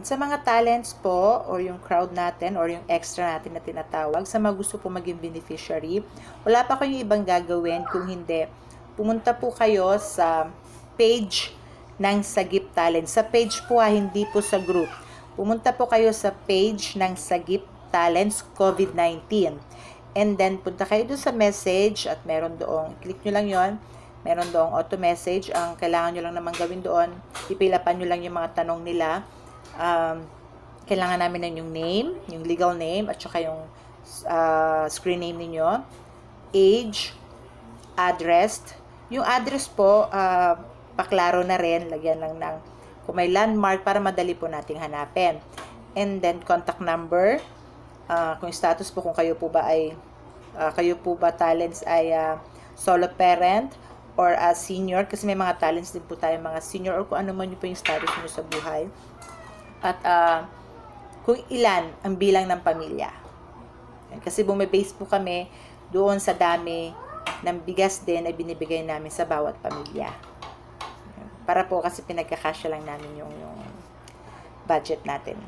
Sa mga talents po, or yung crowd natin, or yung extra natin na tinatawag, sa mga gusto po maging beneficiary, wala pa kayong ibang gagawin kung hindi. Pumunta po kayo sa page ng Sagip Talent. Sa page po hindi po sa group. Pumunta po kayo sa page ng Sagip Talents COVID-19. And then, punta kayo doon sa message at meron doong, click nyo lang yon, meron doong auto message. Ang kailangan nyo lang naman gawin doon, ipilapan nyo lang yung mga tanong nila. Kailangan namin ng yung name, yung legal name, at saka yung screen name ninyo, age, address. Yung address po, paklaro na rin, lagyan lang ng kung may landmark para madali po nating hanapin. And then contact number, kung status po, kung kayo po ba talents ay solo parent or senior, kasi may mga talents din po tayo mga senior, or kung ano man yun po yung status nyo sa buhay. At kung ilan ang bilang ng pamilya. Kasi bumibase po kami doon sa dami ng bigas din ay binibigay namin sa bawat pamilya. Para po kasi pinagkakasya lang namin yung budget natin.